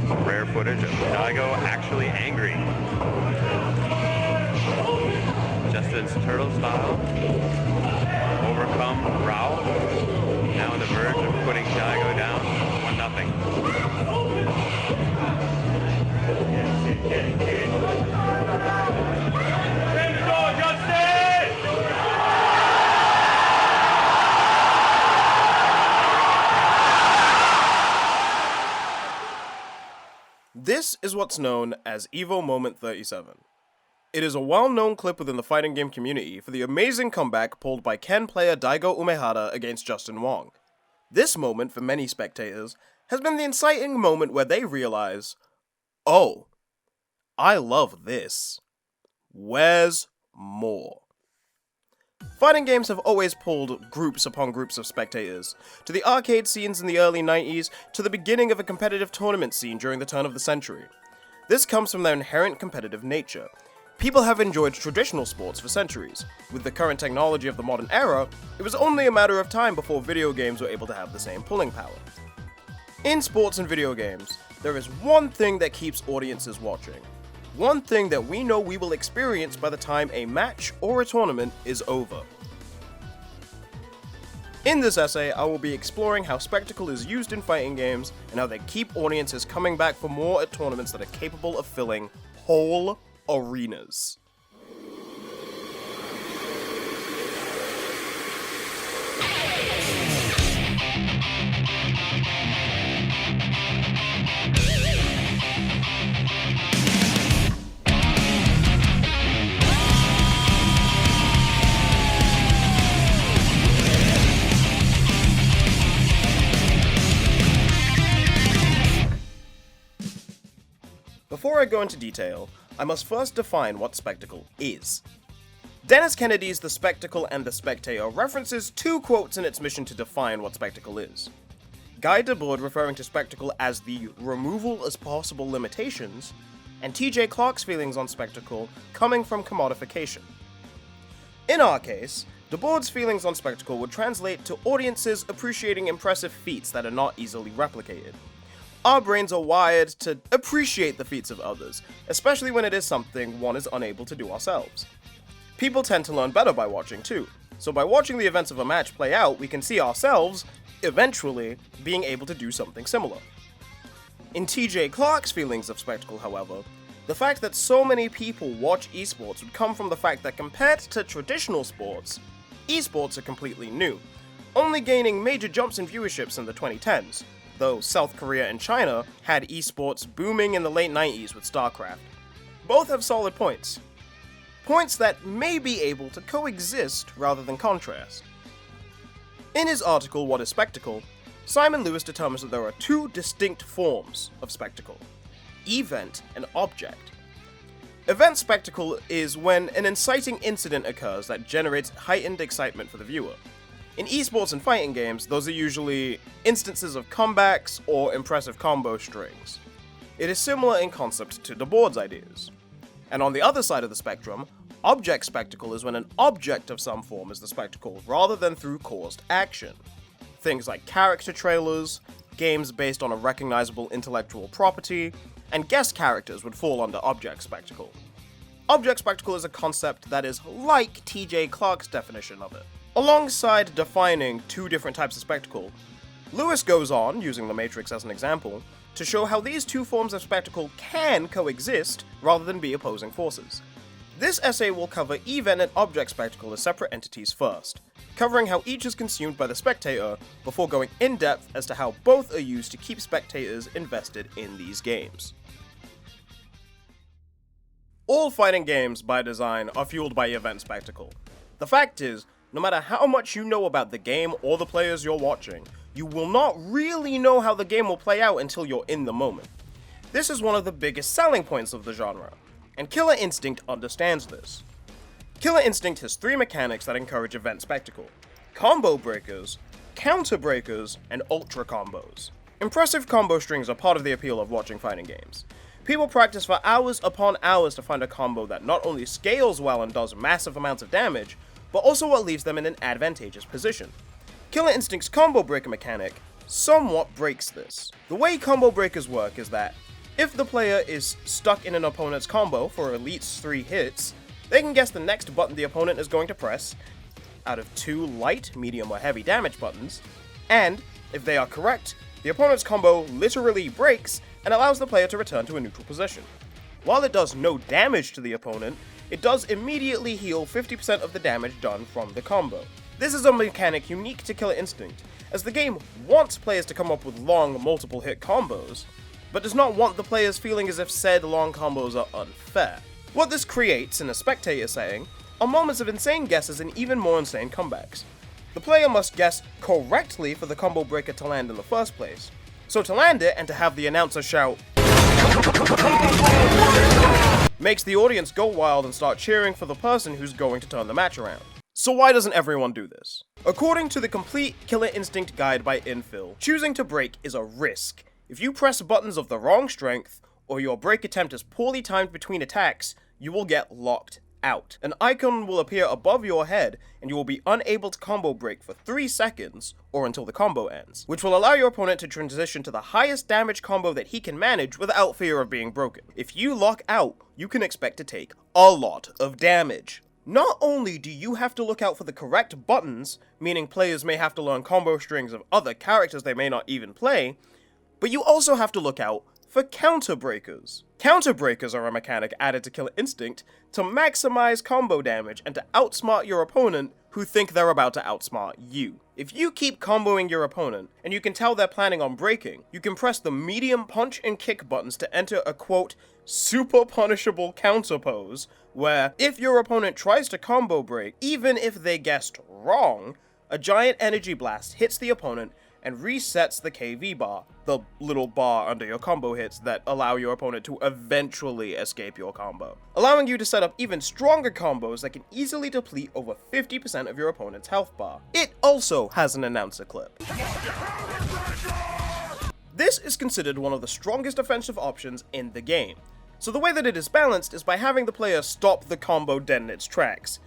Rare footage of Daigo actually angry. Justin's turtle style. Overcome Rao. Now on the verge of putting Daigo down 1-0. This is what's known as Evo Moment 37. It is a well-known clip within the fighting game community for the amazing comeback pulled by Ken player Daigo Umehara against Justin Wong. This moment, for many spectators, has been the inciting moment where they realize, oh, I love this. Where's more? Fighting games have always pulled groups upon groups of spectators, to the arcade scenes in the early 90s, to the beginning of a competitive tournament scene during the turn of the century. This comes from their inherent competitive nature. People have enjoyed traditional sports for centuries. With the current technology of the modern era, it was only a matter of time before video games were able to have the same pulling power. In sports and video games, there is one thing that keeps audiences watching. One thing that we know we will experience by the time a match or a tournament is over. In this essay, I will be exploring how spectacle is used in fighting games and how they keep audiences coming back for more at tournaments that are capable of filling whole arenas. Before I go into detail, I must first define what spectacle is. Dennis Kennedy's The Spectacle and the Spectator references two quotes in its mission to define what spectacle is. Guy Debord referring to spectacle as the removal as possible limitations, and TJ Clark's feelings on spectacle coming from commodification. In our case, Debord's feelings on spectacle would translate to audiences appreciating impressive feats that are not easily replicated. Our brains are wired to appreciate the feats of others, especially when it is something one is unable to do ourselves. People tend to learn better by watching too, so by watching the events of a match play out, we can see ourselves, eventually, being able to do something similar. In TJ Clark's feelings of spectacle, however, the fact that so many people watch esports would come from the fact that compared to traditional sports, esports are completely new, only gaining major jumps in viewerships in the 2010s. Though South Korea and China had esports booming in the late 90s with StarCraft. Both have solid points. Points that may be able to coexist rather than contrast. In his article, What is Spectacle?, Simon Lewis determines that there are two distinct forms of spectacle: event and object. Event spectacle is when an inciting incident occurs that generates heightened excitement for the viewer. In esports and fighting games, those are usually instances of comebacks or impressive combo strings. It is similar in concept to Debord's ideas. And on the other side of the spectrum, object spectacle is when an object of some form is the spectacle rather than through caused action. Things like character trailers, games based on a recognizable intellectual property, and guest characters would fall under object spectacle. Object spectacle is a concept that is like TJ Clark's definition of it. Alongside defining two different types of spectacle, Lewis goes on, using the Matrix as an example, to show how these two forms of spectacle can coexist rather than be opposing forces. This essay will cover event and object spectacle as separate entities first, covering how each is consumed by the spectator before going in depth as to how both are used to keep spectators invested in these games. All fighting games, by design, are fueled by event spectacle. The fact is, no matter how much you know about the game or the players you're watching, you will not really know how the game will play out until you're in the moment. This is one of the biggest selling points of the genre, and Killer Instinct understands this. Killer Instinct has three mechanics that encourage event spectacle: combo breakers, counter breakers, and ultra combos. Impressive combo strings are part of the appeal of watching fighting games. People practice for hours upon hours to find a combo that not only scales well and does massive amounts of damage, but also what leaves them in an advantageous position. Killer Instinct's combo breaker mechanic somewhat breaks this. The way combo breakers work is that If the player is stuck in an opponent's combo for at least 3 hits, they can guess the next button the opponent is going to press out of 2 light, medium, or heavy damage buttons, and if they are correct, the opponent's combo literally breaks and allows the player to return to a neutral position. While it does no damage to the opponent, it does immediately heal 50% of the damage done from the combo. This is a mechanic unique to Killer Instinct, as the game wants players to come up with long, multiple hit combos, but does not want the players feeling as if said long combos are unfair. What this creates in a spectator setting are moments of insane guesses and even more insane comebacks. The player must guess correctly for the combo breaker to land in the first place. So to land it and to have the announcer shout makes the audience go wild and start cheering for the person who's going to turn the match around. So why doesn't everyone do this? According to the complete Killer Instinct guide by Infill, choosing to break is a risk. If you press buttons of the wrong strength, or your break attempt is poorly timed between attacks, you will get locked out. An icon will appear above your head, and you will be unable to combo break for 3 seconds, or until the combo ends, which will allow your opponent to transition to the highest damage combo that he can manage without fear of being broken. If you lock out, you can expect to take a lot of damage. Not only do you have to look out for the correct buttons, meaning players may have to learn combo strings of other characters they may not even play, but you also have to look out for counter breakers. Counter breakers are a mechanic added to Killer Instinct to maximize combo damage and to outsmart your opponent who think they're about to outsmart you. If you keep comboing your opponent, and you can tell they're planning on breaking, you can press the medium punch and kick buttons to enter a quote, super punishable counter pose, where if your opponent tries to combo break, even if they guessed wrong, a giant energy blast hits the opponent and resets the KV bar, the little bar under your combo hits that allow your opponent to eventually escape your combo, allowing you to set up even stronger combos that can easily deplete over 50% of your opponent's health bar. It also has an announcer clip. This is considered one of the strongest offensive options in the game, so the way that it is balanced is by having the player stop the combo dead in its tracks.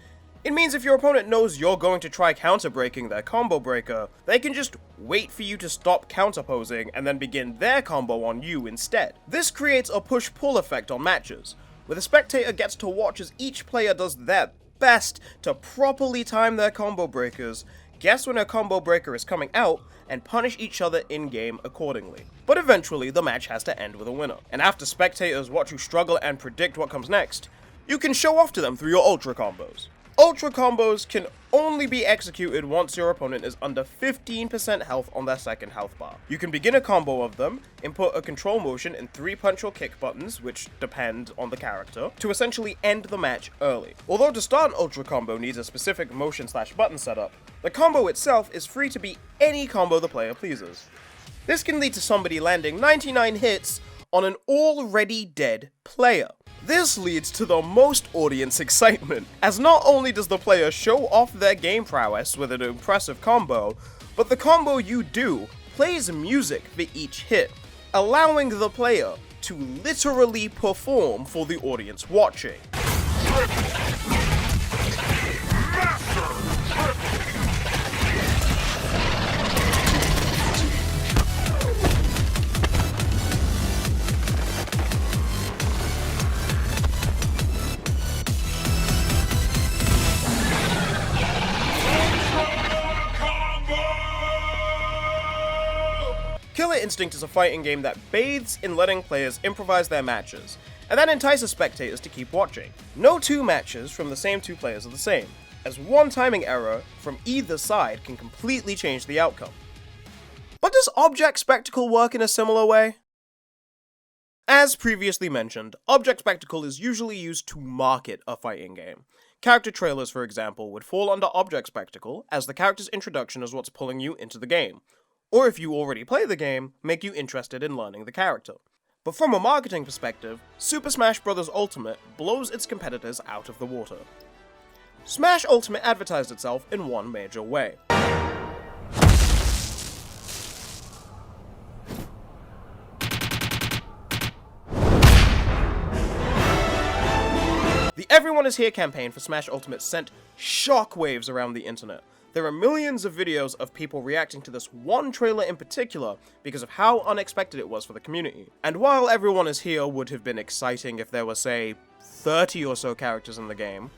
It means if your opponent knows you're going to try counter-breaking their combo breaker, they can just wait for you to stop counter-posing and then begin their combo on you instead. This creates a push-pull effect on matches, where the spectator gets to watch as each player does their best to properly time their combo breakers, guess when a combo breaker is coming out, and punish each other in-game accordingly. But eventually, the match has to end with a winner. And after spectators watch you struggle and predict what comes next, you can show off to them through your ultra combos. Ultra combos can only be executed once your opponent is under 15% health on their second health bar. You can begin a combo of them, input a control motion and 3 punch or kick buttons, which depend on the character, to essentially end the match early. Although to start an ultra combo needs a specific motion/button setup, the combo itself is free to be any combo the player pleases. This can lead to somebody landing 99 hits on an already dead player. This leads to the most audience excitement, as not only does the player show off their game prowess with an impressive combo, but the combo you do plays music for each hit, allowing the player to literally perform for the audience watching. Killer Instinct is a fighting game that bathes in letting players improvise their matches, and that entices spectators to keep watching. No 2 matches from the same 2 players are the same, as one timing error from either side can completely change the outcome. But does Object Spectacle work in a similar way? As previously mentioned, Object Spectacle is usually used to market a fighting game. Character trailers, for example, would fall under Object Spectacle, as the character's introduction is what's pulling you into the game. Or if you already play the game, make you interested in learning the character. But from a marketing perspective, Super Smash Bros. Ultimate blows its competitors out of the water. Smash Ultimate advertised itself in one major way. The Everyone is Here campaign for Smash Ultimate sent shockwaves around the internet. There are millions of videos of people reacting to this one trailer in particular because of how unexpected it was for the community. And while Everyone Is Here would have been exciting if there were, say, 30 or so characters in the game,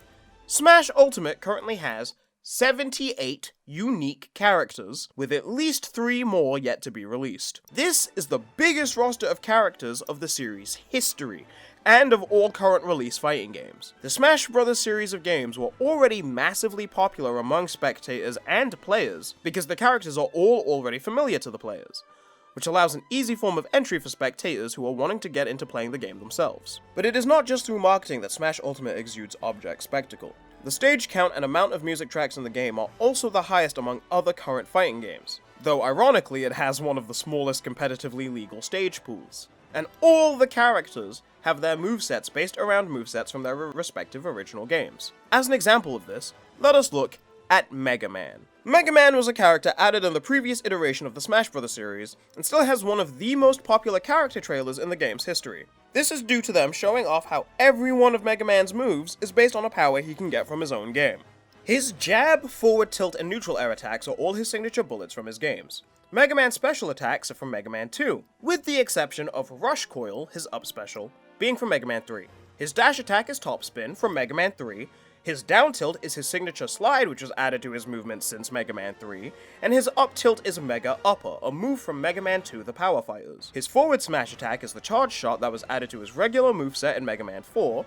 Smash Ultimate currently has 78 unique characters, with at least 3 more yet to be released. This is the biggest roster of characters of the series' history, and of all current release fighting games. The Smash Bros. Series of games were already massively popular among spectators and players, because the characters are all already familiar to the players, which allows an easy form of entry for spectators who are wanting to get into playing the game themselves. But it is not just through marketing that Smash Ultimate exudes object spectacle. The stage count and amount of music tracks in the game are also the highest among other current fighting games, though ironically it has one of the smallest competitively legal stage pools. And all the characters have their movesets based around movesets from their respective original games. As an example of this, let us look at Mega Man. Mega Man was a character added in the previous iteration of the Smash Bros. Series, and still has one of the most popular character trailers in the game's history. This is due to them showing off how every one of Mega Man's moves is based on a power he can get from his own game. His jab, forward tilt, and neutral air attacks are all his signature bullets from his games. Mega Man's special attacks are from Mega Man 2, with the exception of Rush Coil, his up special, being from Mega Man 3. His dash attack is Top Spin from Mega Man 3, his down tilt is his signature slide, which was added to his movement since Mega Man 3, and his up tilt is Mega Upper, a move from Mega Man 2 The Power Fighters. His forward smash attack is the charge shot that was added to his regular moveset in Mega Man 4,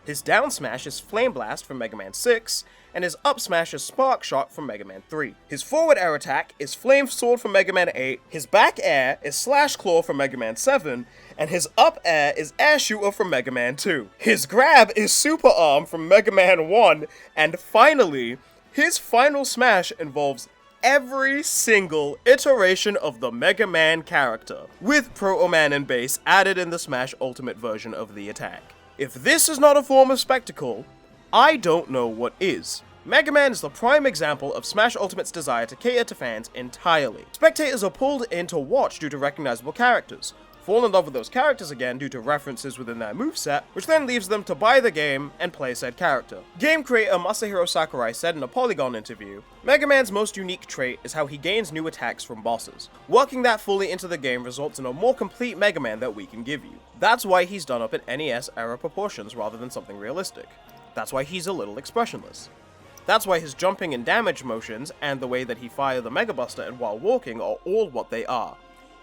his down smash is Flame Blast from Mega Man 6, and his up smash is Spark Shot from Mega Man 3. His forward air attack is Flame Sword from Mega Man 8, his back air is Slash Claw from Mega Man 7, and his up air is Air Shooter from Mega Man 2. His grab is Super Arm from Mega Man 1, and finally, his final smash involves every single iteration of the Mega Man character, with Proto Man and Bass added in the Smash Ultimate version of the attack. If this is not a form of spectacle, I don't know what is. Mega Man is the prime example of Smash Ultimate's desire to cater to fans entirely. Spectators are pulled in to watch due to recognizable characters, fall in love with those characters again due to references within their moveset, which then leaves them to buy the game and play said character. Game creator Masahiro Sakurai said in a Polygon interview, Mega Man's most unique trait is how he gains new attacks from bosses. Working that fully into the game results in a more complete Mega Man that we can give you. That's why he's done up in NES era proportions rather than something realistic. That's why he's a little expressionless. That's why his jumping and damage motions and the way that he fired the Mega Buster and while walking are all what they are.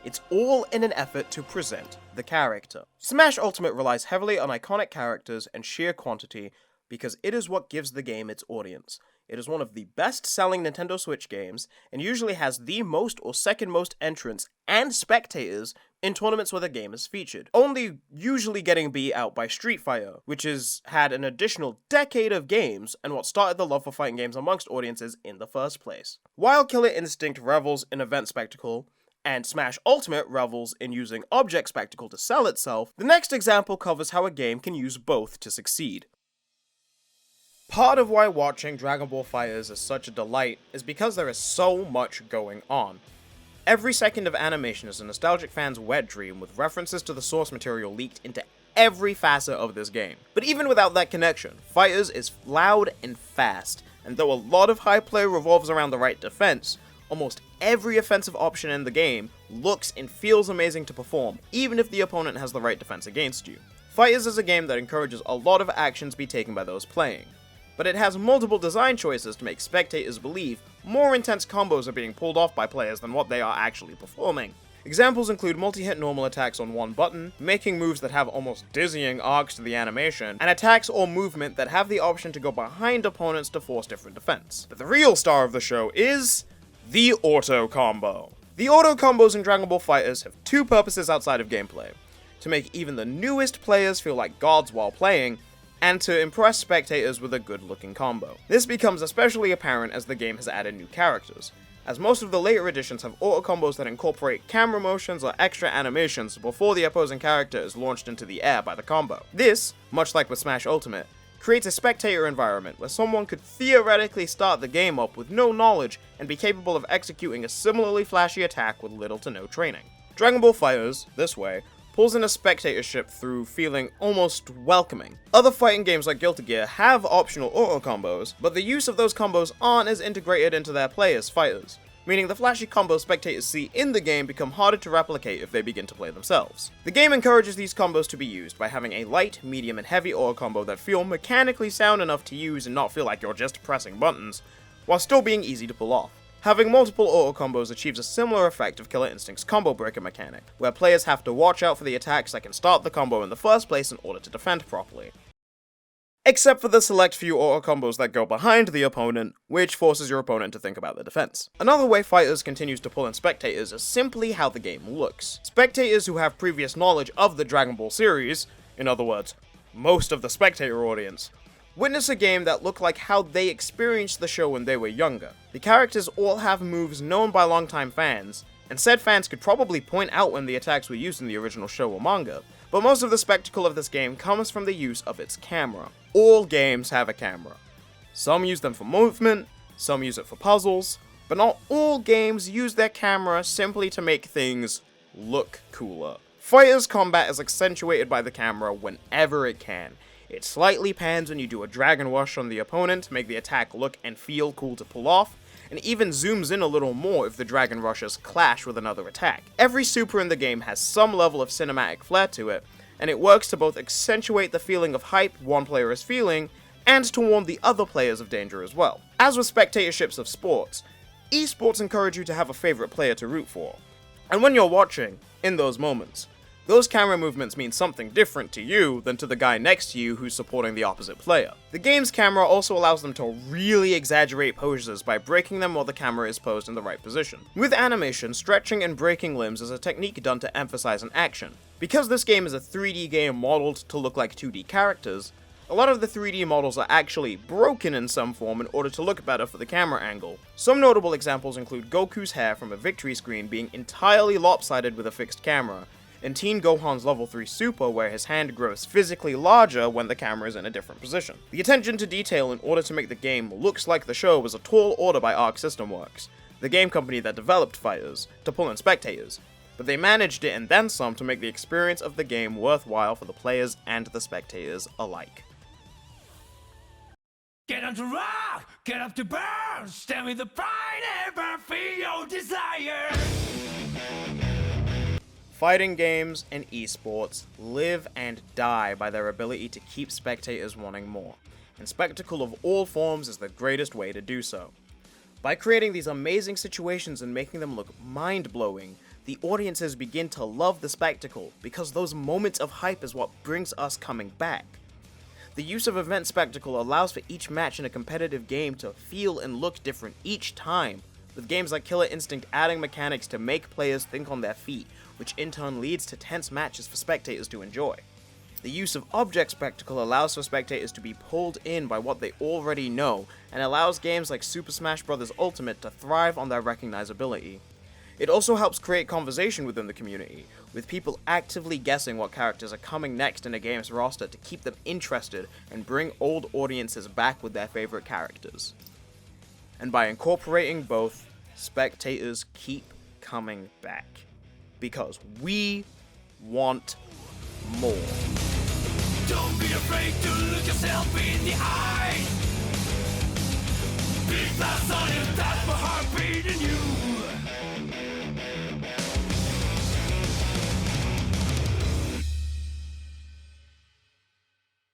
It's all in an effort to present the character. Smash Ultimate relies heavily on iconic characters and sheer quantity because it is what gives the game its audience. It is one of the best-selling Nintendo Switch games, and usually has the most or second most entrants and spectators in tournaments where the game is featured, only usually getting beat out by Street Fighter, which has had an additional decade of games and what started the love for fighting games amongst audiences in the first place. While Killer Instinct revels in event spectacle, and Smash Ultimate revels in using object spectacle to sell itself, the next example covers how a game can use both to succeed. Part of why watching Dragon Ball FighterZ is such a delight is because there is so much going on. Every second of animation is a nostalgic fan's wet dream with references to the source material leaked into every facet of this game. But even without that connection, FighterZ is loud and fast, and though a lot of high play revolves around the right defense, almost every offensive option in the game looks and feels amazing to perform, even if the opponent has the right defense against you. FighterZ is a game that encourages a lot of actions be taken by those playing, but it has multiple design choices to make spectators believe more intense combos are being pulled off by players than what they are actually performing. Examples include multi-hit normal attacks on one button, making moves that have almost dizzying arcs to the animation, and attacks or movement that have the option to go behind opponents to force different defense. But the real star of the show is the auto combo. The auto combos in Dragon Ball FighterZ have two purposes outside of gameplay: to make even the newest players feel like gods while playing, and to impress spectators with a good-looking combo. This becomes especially apparent as the game has added new characters, as most of the later editions have auto combos that incorporate camera motions or extra animations before the opposing character is launched into the air by the combo. This, much like with Smash Ultimate, creates a spectator environment where someone could theoretically start the game up with no knowledge and be capable of executing a similarly flashy attack with little to no training. Dragon Ball FighterZ, this way, pulls in a spectatorship through feeling almost welcoming. Other fighting games like Guilty Gear have optional auto combos, but the use of those combos aren't as integrated into their play as fighters, meaning the flashy combos spectators see in the game become harder to replicate if they begin to play themselves. The game encourages these combos to be used by having a light, medium, and heavy auto combo that feel mechanically sound enough to use and not feel like you're just pressing buttons, while still being easy to pull off. Having multiple auto combos achieves a similar effect of Killer Instinct's combo breaker mechanic, where players have to watch out for the attacks that can start the combo in the first place in order to defend properly. Except for the select few auto combos that go behind the opponent, which forces your opponent to think about their defense. Another way Fighters continues to pull in spectators is simply how the game looks. Spectators who have previous knowledge of the Dragon Ball series, in other words, most of the spectator audience, witness a game that looked like how they experienced the show when they were younger. The characters all have moves known by longtime fans, and said fans could probably point out when the attacks were used in the original show or manga, but most of the spectacle of this game comes from the use of its camera. All games have a camera. Some use them for movement, some use it for puzzles, but not all games use their camera simply to make things look cooler. Fighters' combat is accentuated by the camera whenever it can. It slightly pans when you do a Dragon Rush on the opponent to make the attack look and feel cool to pull off, and even zooms in a little more if the Dragon Rushes clash with another attack. Every super in the game has some level of cinematic flair to it, and it works to both accentuate the feeling of hype one player is feeling, and to warn the other players of danger as well. As with spectatorships of sports, esports encourage you to have a favorite player to root for. And when you're watching, in those moments, those camera movements mean something different to you than to the guy next to you who's supporting the opposite player. The game's camera also allows them to really exaggerate poses by breaking them while the camera is posed in the right position. With animation, stretching and breaking limbs is a technique done to emphasize an action. Because this game is a 3D game modeled to look like 2D characters, a lot of the 3D models are actually broken in some form in order to look better for the camera angle. Some notable examples include Goku's hair from a victory screen being entirely lopsided with a fixed camera, and Teen Gohan's level 3 super where his hand grows physically larger when the camera is in a different position. The attention to detail in order to make the game looks like the show was a tall order by Arc System Works, the game company that developed Fighters, to pull in spectators, but they managed it and then some to make the experience of the game worthwhile for the players and the spectators alike. Get on to rock, get up to burn, stand with the pride and burn for your desire. Fighting games and esports live and die by their ability to keep spectators wanting more, and spectacle of all forms is the greatest way to do so. By creating these amazing situations and making them look mind-blowing, the audiences begin to love the spectacle, because those moments of hype is what brings us coming back. The use of event spectacle allows for each match in a competitive game to feel and look different each time, with games like Killer Instinct adding mechanics to make players think on their feet, which in turn leads to tense matches for spectators to enjoy. The use of object spectacle allows for spectators to be pulled in by what they already know, and allows games like Super Smash Bros. Ultimate to thrive on their recognizability. It also helps create conversation within the community, with people actively guessing what characters are coming next in a game's roster to keep them interested and bring old audiences back with their favorite characters. And by incorporating both, spectators keep coming back. Because we want more. Don't be afraid to look yourself in the eye. Big plus on your top.